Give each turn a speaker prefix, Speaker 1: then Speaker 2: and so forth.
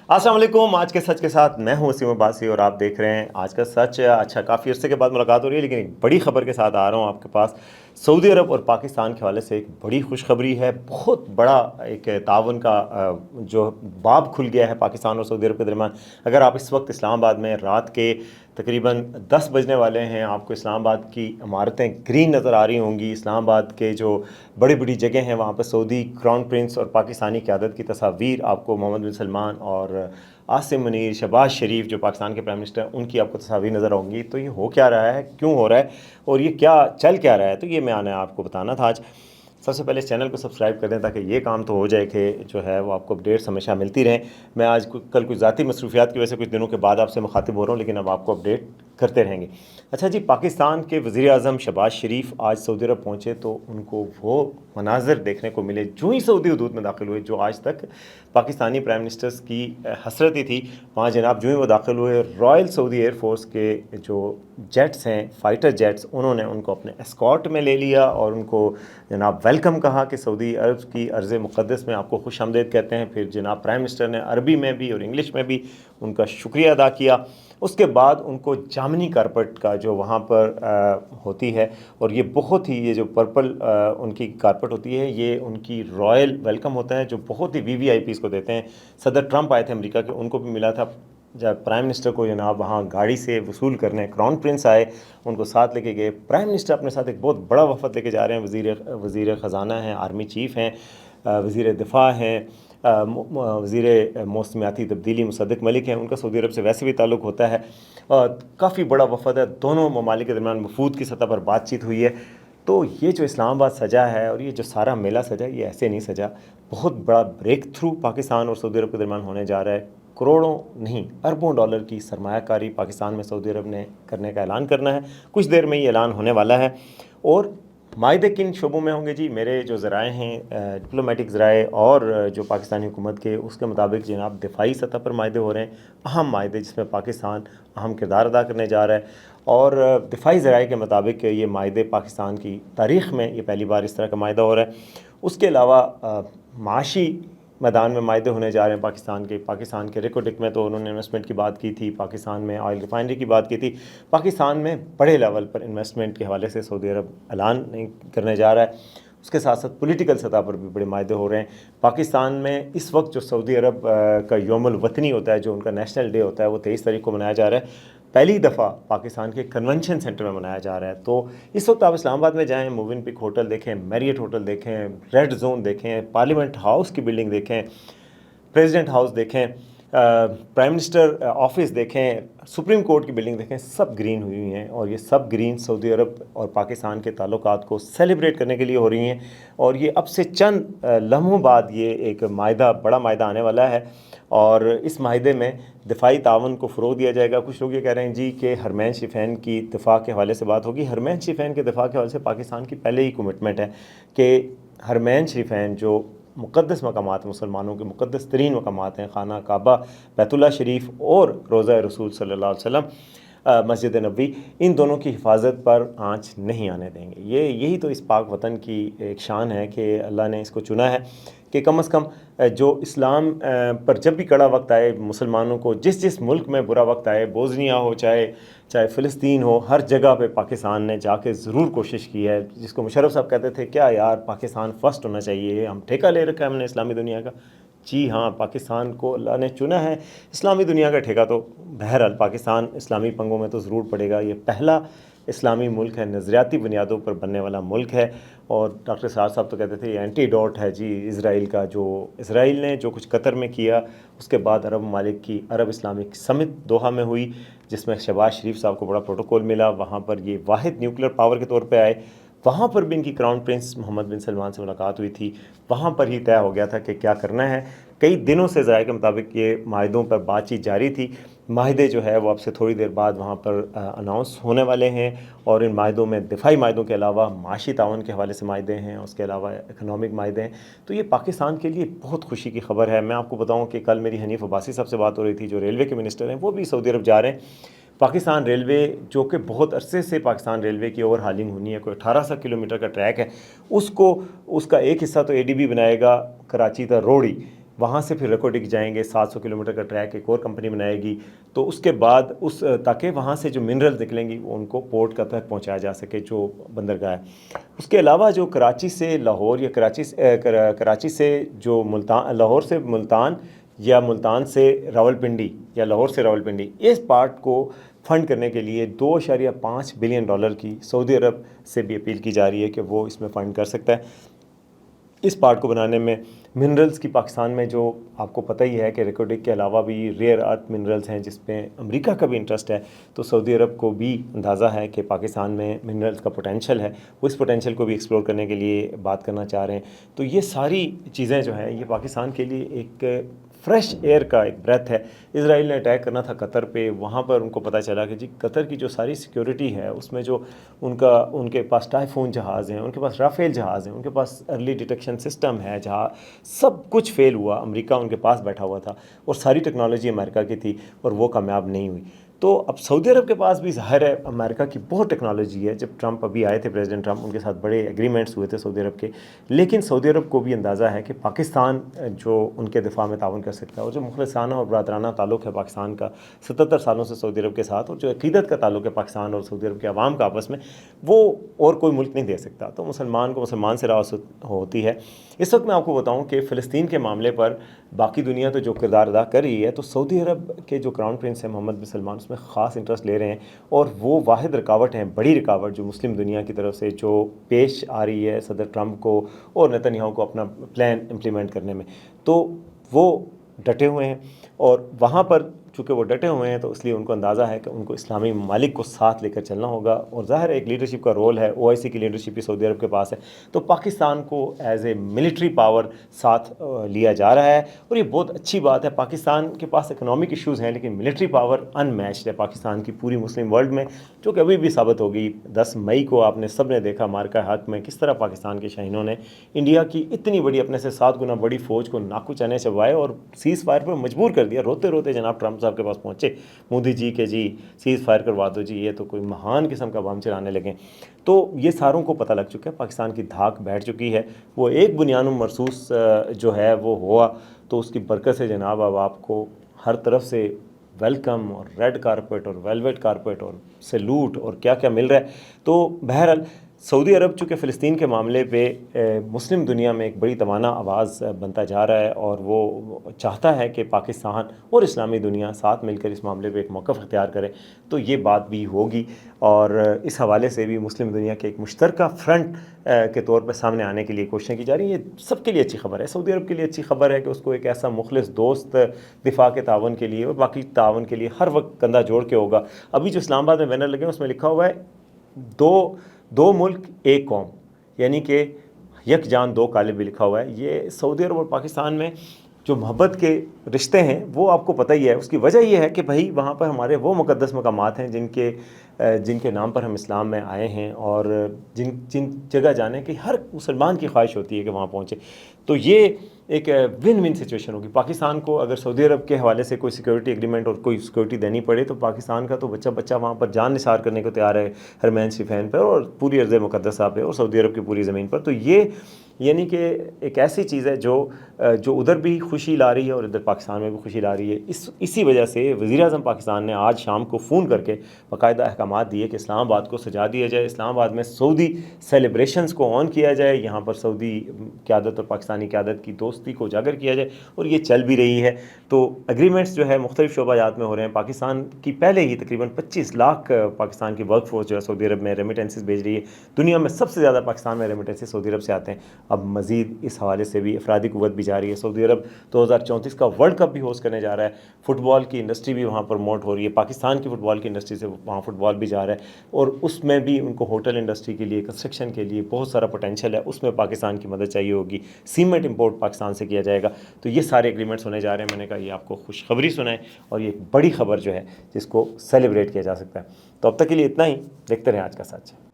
Speaker 1: अस्सलाम वालेकुम। आज के सच के साथ मैं हूं वसीम अब्बासी और आप देख रहे हैं आज का सच। अच्छा, काफ़ी अरसे के बाद मुलाकात हो रही है, लेकिन एक बड़ी खबर के साथ आ रहा हूं आपके पास। सऊदी अरब और पाकिस्तान के हवाले से एक बड़ी खुशखबरी है। बहुत बड़ा एक ताउन का जो बाब खुल गया है पाकिस्तान और सऊदी अरब के दरमियान। अगर आप इस वक्त इस्लामाबाद में रात के तकरीबन 10 बजने वाले हैं, आपको इस्लामाबाद की इमारतें ग्रीन नज़र आ रही होंगी। इस्लामाबाद के जो बड़ी बड़ी जगह हैं वहाँ पर सऊदी क्राउन प्रिंस और पाकिस्तानी क़यादत की तस्वीर आपको मोहम्मद बिन सलमान और आसिम मुनीर, शहबाज शरीफ जो पाकिस्तान के प्राइम मिनिस्टर हैं, उनकी आपको तस्वीर नज़र आएंगी। तो ये हो क्या रहा है, क्यों हो रहा है और ये क्या चल क्या रहा है, तो ये मैं आपको बताना था आज। सबसे पहले इस चैनल को सब्सक्राइब कर दें ताकि ये काम तो हो जाए कि जो है वो आपको अपडेट्स हमेशा मिलती रहें। मैं आज कल कुछ ज़ाती मसरूफियात की वजह से कुछ दिनों के बाद आपसे मुखातिब हो रहा हूँ, लेकिन अब आपको अपडेट करते रहेंगे। अच्छा जी, पाकिस्तान के वज़ीर आज़म शहबाज शरीफ आज सऊदी अरब पहुँचे तो उनको वो मनाज़र देखने को मिले जो ही सऊदी हदूद में दाखिल हुए, जो आज तक पाकिस्तानी प्राइम मिनिस्टर्स की हसरत ही थी। वहाँ जनाब जो ही वो दाखिल हुए, रॉयल सऊदी एयरफोर्स के जो जेट्स हैं, फाइटर जेट्स, उन्होंने उनको अपने एस्कॉर्ट में ले लिया और उनको जनाब वेलकम कहा कि सऊदी अरब की अर्ज़ मुक़द्दस में आपको खुश आमदीद कहते हैं। फिर जनाब प्राइम मिनिस्टर ने अरबी में भी और इंग्लिश में भी उनका शुक्रिया अदा किया। उसके बाद उनको जामनी कारपेट का जो वहाँ पर होती है, और ये बहुत ही, ये जो पर्पल उनकी कारपेट होती है, ये उनकी रॉयल वेलकम होता है जो बहुत ही वीवीआईपीज़ को देते हैं। सदर ट्रंप आए थे अमेरिका के, उनको भी मिला था। जब प्राइम मिनिस्टर को जनाब वहाँ गाड़ी से वसूल करने क्राउन प्रिंस आए, उनको साथ लेके गए। प्राइम मिनिस्टर अपने साथ एक बहुत बड़ा वफद लेके जा रहे हैं। वज़ीर ख़जाना हैं, आर्मी चीफ़ हैं, वज़ीर दिफा हैं, वज़ीर मौसमियाती तब्दीली मुसद्दिक़ मलिक हैं। उनका सऊदी अरब से वैसे भी ताल्लुक़ होता है। काफ़ी बड़ा वफद है। दोनों ममालिक के दरमियान वफूद की सतह पर बातचीत हुई है। तो ये जो इस्लामाबाद सजा है और ये जो सारा मेला सजा, ये ऐसे नहीं सजा। बहुत बड़ा ब्रेक थ्रू पाकिस्तान और सऊदी अरब के दरमियान होने जा रहा है। करोड़ों नहीं, अरबों डॉलर की सरमायाकारी पाकिस्तान में सऊदी अरब ने करने का ऐलान करना है। कुछ देर में ये ऐलान होने वाला है। और मायदे किन शोबों में होंगे जी? मेरे जो ज़राए हैं, डिप्लोमेटिक ज़राए और जो पाकिस्तानी हुकूमत के, उसके मुताबिक जनाब दिफाई सतह पर मायदे हो रहे हैं, अहम मायदे जिसमें पाकिस्तान अहम किरदार अदा करने जा रहा है। और दिफाई ज़राए के मुताबिक ये मायदे पाकिस्तान की तारीख़ में ये पहली बार इस तरह का मायदा हो रहा है। उसके अलावा माशी मैदान में मायदे होने जा रहे हैं पाकिस्तान के रिकोटिक में तो उन्होंने इन्वेस्टमेंट की बात की थी, पाकिस्तान में ऑयल रिफाइनरी की बात की थी। पाकिस्तान में बड़े लेवल पर इन्वेस्टमेंट के हवाले से सऊदी अरब ऐलान नहीं करने जा रहा है। उसके साथ साथ पॉलिटिकल सतह पर भी बड़े मायदे हो रहे हैं। पाकिस्तान में इस वक्त जो सऊदी अरब का यौमुल वतनी होता है, जो उनका नेशनल डे होता है, वो 23 तारीख को मनाया जा रहा है। पहली दफ़ा पाकिस्तान के कन्वेंशन सेंटर में मनाया जा रहा है। तो इस वक्त आप इस्लामाबाद में जाएं, मूविन पिक होटल देखें, मैरियट होटल देखें, रेड जोन देखें, पार्लियामेंट हाउस की बिल्डिंग देखें, प्रेसिडेंट हाउस देखें, प्राइम मिनिस्टर ऑफिस देखें, सुप्रीम कोर्ट की बिल्डिंग देखें, सब ग्रीन हुई हुई हैं। और ये सब ग्रीन सऊदी अरब और पाकिस्तान के ताल्लुकात को सेलिब्रेट करने के लिए हो रही हैं। और ये अब से चंद लम्हों बाद ये एक मायदा, बड़ा मायदा आने वाला है। और इस मायदे में दिफाई तावन को फ़रोग़ दिया जाएगा। कुछ लोग ये कह रहे हैं जी कि हरमैन शिफैन की दिफा के हवाले से बात होगी। हरमैन शिफैन के दिफा के हवाले से पाकिस्तान की पहले ही कमिटमेंट है कि हरमैन शिफैन जो मुक़द्दस मकामात, मुसलमानों के मुक़द्दस तरीन मकामात हैं, खाना काबा, बैतुल्लाह शरीफ और रोज़ा रसूल सल्लल्लाहु अलैहि वसल्लम, मस्जिद नबी, इन दोनों की हिफाजत पर आँच नहीं आने देंगे। यही तो इस पाक वतन की एक शान है कि अल्लाह ने इसको चुना है कि कम से कम जो इस्लाम पर जब भी कड़ा वक्त आए, मुसलमानों को जिस मुल्क में बुरा वक्त आए, बोस्निया हो चाहे फ़िलिस्तीन हो, हर जगह पे पाकिस्तान ने जाके ज़रूर कोशिश की है। जिसको मुशर्रफ साहब कहते थे, क्या यार पाकिस्तान फ़र्स्ट होना चाहिए, हम ठेका ले रखा है हमने इस्लामी दुनिया का। जी हाँ, पाकिस्तान को अल्लाह ने चुना है। इस्लामी दुनिया का ठेका तो बहरहाल पाकिस्तान इस्लामी पंगों में तो ज़रूर पड़ेगा। ये पहला इस्लामी मुल्क है, नज़रियाती बुनियादों पर बनने वाला मुल्क है। और डॉक्टर साहब तो कहते थे ये एंटीडोट है जी इसराइल का। जो इसराइल ने जो कुछ कतर में किया, उसके बाद अरब ममालिक की अरब इस्लामिक समिट दोहा में हुई, जिसमें शहबाज शरीफ साहब को बड़ा प्रोटोकॉल मिला। वहाँ पर ये वाहिद न्यूक्लियर पावर के तौर पर आए। वहाँ पर भी इनकी क्राउन प्रिंस मोहम्मद बिन सलमान से मुलाकात हुई थी। वहाँ पर ही तय हो गया था कि क्या करना है। कई दिनों से ज़राए के मुताबिक ये माहिदों पर बातचीत जारी थी। माहिदे जो है वो अब से थोड़ी देर बाद वहाँ पर अनाउंस होने वाले हैं। और इन माहिदों में दिफाई माहिदों के अलावा माशी तावन के हवाले से माहिदे हैं, उसके अलावा इकनॉमिक माहिदे हैं। तो ये पाकिस्तान के लिए बहुत खुशी की खबर है। मैं आपको बताऊँ कि कल मेरी हनीफ अब्बासी साहब से बात हो रही थी, जो रेलवे के मिनिस्टर हैं, वो भी सऊदी अरब जा रहे हैं। पाकिस्तान रेलवे, जो कि बहुत अरसे से पाकिस्तान रेलवे की ओवर हालिंग होनी है, कोई 1800 किलोमीटर का ट्रैक है, उसका एक हिस्सा तो एडीबी बनाएगा, कराची तक रोड़ी। وہاں سے پھر رکوٹک جائیں گے، 700 کلومیٹر کا ٹریک ایک اور کمپنی بنائے گی، تو اس کے بعد تاکہ وہاں سے جو منرل نکلیں گی ان کو پورٹ کا تک پہنچایا جا سکے جو بندرگاہ ہے۔ اس کے علاوہ جو کراچی سے لاہور یا کراچی سے جو لاہور سے ملتان یا ملتان سے راولپنڈی یا لاہور سے راولپنڈی، اس پارٹ کو فنڈ کرنے کے لیے $2.5 بلین کی سعودی عرب سے بھی اپیل کی جا رہی ہے کہ وہ اس میں فنڈ کر سکتا ہے۔ اس پارٹ کو بنانے میں منرلز کی پاکستان میں جو آپ کو پتہ ہی ہے کہ ریکوڈک کے علاوہ بھی ریئر ارتھ منرلز ہیں جس پہ امریکہ کا بھی انٹرسٹ ہے، تو سعودی عرب کو بھی اندازہ ہے کہ پاکستان میں منرلز کا پوٹینشل ہے، وہ اس پوٹینشل کو بھی ایکسپلور کرنے کے لیے بات کرنا چاہ رہے ہیں۔ تو یہ ساری چیزیں جو ہیں یہ پاکستان کے لیے ایک فریش ایئر کا ایک بریتھ ہے۔ اسرائیل نے اٹیک کرنا تھا قطر پہ، وہاں پر ان کو پتہ چلا کہ جی قطر کی جو ساری سیکیورٹی ہے اس میں جو ان کے پاس ٹائفون جہاز ہیں، ان کے پاس رافیل جہاز ہیں، ان کے پاس ارلی ڈیٹیکشن سسٹم ہے، جہاں سب کچھ فیل ہوا، امریکہ ان کے پاس بیٹھا ہوا تھا اور ساری ٹیکنالوجی امریکہ کی تھی اور وہ کامیاب نہیں ہوئی۔ تو اب سعودی عرب کے پاس بھی ظاہر ہے امریکہ کی بہت ٹیکنالوجی ہے۔ جب ٹرمپ ابھی آئے تھے پریزیڈنٹ ٹرمپ، ان کے ساتھ بڑے ایگریمنٹس ہوئے تھے سعودی عرب کے، لیکن سعودی عرب کو بھی اندازہ ہے کہ پاکستان جو ان کے دفاع میں تعاون کر سکتا ہے، اور جو مخلصانہ اور برادرانہ تعلق ہے پاکستان کا 77 سالوں سے سعودی عرب کے ساتھ، اور جو عقیدت کا تعلق ہے پاکستان اور سعودی عرب کے عوام کا آپس میں، وہ اور کوئی ملک نہیں دے سکتا۔ تو مسلمان کو مسلمان سے راہ ہوتی ہے۔ اس وقت میں آپ کو بتاؤں کہ فلسطین کے معاملے پر باقی دنیا تو جو کردار ادا کر رہی ہے، تو سعودی عرب کے جو کراؤن پرنس ہیں محمد بن سلمان اس میں خاص انٹرسٹ لے رہے ہیں، اور وہ واحد رکاوٹ ہیں، بڑی رکاوٹ جو مسلم دنیا کی طرف سے جو پیش آ رہی ہے صدر ٹرمپ کو اور نتنیاہو کو اپنا پلان امپلیمنٹ کرنے میں، تو وہ ڈٹے ہوئے ہیں۔ اور وہاں پر چونکہ وہ ڈٹے ہوئے ہیں تو اس لیے ان کو اندازہ ہے کہ ان کو اسلامی ممالک کو ساتھ لے کر چلنا ہوگا، اور ظاہر ایک لیڈرشپ کا رول ہے، OIC کی لیڈرشپ بھی سعودی عرب کے پاس ہے، تو پاکستان کو ایز اے ملٹری پاور ساتھ لیا جا رہا ہے، اور یہ بہت اچھی بات ہے۔ پاکستان کے پاس اکنامک ایشوز ہیں لیکن ملٹری پاور ان میچڈ ہے پاکستان کی پوری مسلم ورلڈ میں، جو کہ ابھی بھی ثابت ہوگی۔ 10 مئی کو آپ نے سب نے دیکھا مارکہ حق میں کس طرح پاکستان کے شاہینوں نے انڈیا کی اتنی بڑی، اپنے سے 7 گنا بڑی فوج کو ناکو چنے چبائے اور سیز فائر پر مجبور کر دیا۔ روتے روتے جناب ٹرمپ صاحب کے پاس پہنچے مودی جی کہ جی سیز فائر کروا دو جی، یہ تو کوئی مہان قسم کا بم چلانے لگے۔ تو یہ ساروں کو پتہ لگ چکا ہے، پاکستان کی دھاک بیٹھ چکی ہے، وہ ایک بنیان مرصوص جو ہے وہ ہوا، تو اس کی برکت سے جناب اب آپ کو ہر طرف سے ویلکم اور ریڈ کارپیٹ اور ویلویٹ کارپیٹ اور سیلوٹ اور کیا کیا مل رہا ہے۔ تو بہرحال سعودی عرب چونکہ فلسطین کے معاملے پہ مسلم دنیا میں ایک بڑی توانا آواز بنتا جا رہا ہے، اور وہ چاہتا ہے کہ پاکستان اور اسلامی دنیا ساتھ مل کر اس معاملے پہ ایک موقف اختیار کرے، تو یہ بات بھی ہوگی، اور اس حوالے سے بھی مسلم دنیا کے ایک مشترکہ فرنٹ کے طور پہ سامنے آنے کے لیے کوششیں کی جا رہی ہیں۔ یہ سب کے لیے اچھی خبر ہے، سعودی عرب کے لیے اچھی خبر ہے کہ اس کو ایک ایسا مخلص دوست دفاع کے تعاون کے لیے اور باقی تعاون کے لیے ہر وقت کندھا جوڑ کے ہوگا۔ ابھی جو اسلام آباد میں بینر لگے ہیں اس میں لکھا ہوا ہے دو ملک ایک قوم، یعنی کہ یک جان دو کالے بھی لکھا ہوا ہے۔ یہ سعودی عرب اور پاکستان میں جو محبت کے رشتے ہیں وہ آپ کو پتہ ہی ہے، اس کی وجہ یہ ہے کہ بھائی وہاں پر ہمارے وہ مقدس مقامات ہیں جن کے نام پر ہم اسلام میں آئے ہیں، اور جن جگہ جانے کی ہر مسلمان کی خواہش ہوتی ہے کہ وہاں پہنچے۔ تو یہ ایک ون ون سچویشن ہوگی۔ پاکستان کو اگر سعودی عرب کے حوالے سے کوئی سیکورٹی ایگریمنٹ اور کوئی سیکورٹی دینی پڑے تو پاکستان کا تو بچہ وہاں پر جان نثار کرنے کو تیار ہے، حرمین شریفین پر اور پوری ارض مقدسہ پہ اور سعودی عرب کی پوری زمین پر۔ تو یہ یعنی کہ ایک ایسی چیز ہے جو ادھر بھی خوشی لا رہی ہے اور ادھر پاکستان میں بھی خوشی لا رہی ہے۔ اسی وجہ سے وزیر اعظم پاکستان نے آج شام کو فون کر کے باقاعدہ احکامات دیے کہ اسلام آباد کو سجا دیا جائے، اسلام آباد میں سعودی سیلیبریشنز کو آن کیا جائے، یہاں پر سعودی قیادت اور پاکستانی قیادت کی دوستی کو اجاگر کیا جائے، اور یہ چل بھی رہی ہے۔ تو اگریمنٹس جو ہے مختلف شعبہ جات میں ہو رہے ہیں۔ پاکستان کی پہلے ہی تقریباً 25 لاکھ پاکستان کی ورک فورس جو ہے سعودی عرب میں ریمیٹنسز بھیج رہی ہے۔ دنیا میں سب سے زیادہ پاکستان میں ریمیٹنسز سعودی عرب سے آتے ہیں۔ اب مزید اس حوالے سے بھی افرادی قوت بھی جا رہی ہے۔ سعودی عرب 2034 کا ورلڈ کپ بھی ہوسٹ کرنے جا رہا ہے، فٹ بال کی انڈسٹری بھی وہاں پروموٹ ہو رہی ہے، پاکستان کی فٹ بال کی انڈسٹری سے وہاں فٹ بال بھی جا رہا ہے، اور اس میں بھی ان کو ہوٹل انڈسٹری کے لیے، کنسٹرکشن کے لیے بہت سارا پوٹینشیل ہے، اس میں پاکستان کی مدد چاہیے ہوگی۔ سیمنٹ امپورٹ پاکستان سے کیا جائے گا۔ تو یہ سارے ایگریمنٹس ہونے جا رہے ہیں۔ میں نے کہا یہ آپ کو خوشخبری سنائیں، اور یہ ایک بڑی خبر جو ہے جس کو سیلیبریٹ کیا جا سکتا ہے۔ تو اب تک کے لیے اتنا ہی، دیکھتے رہیں آج کا سچ۔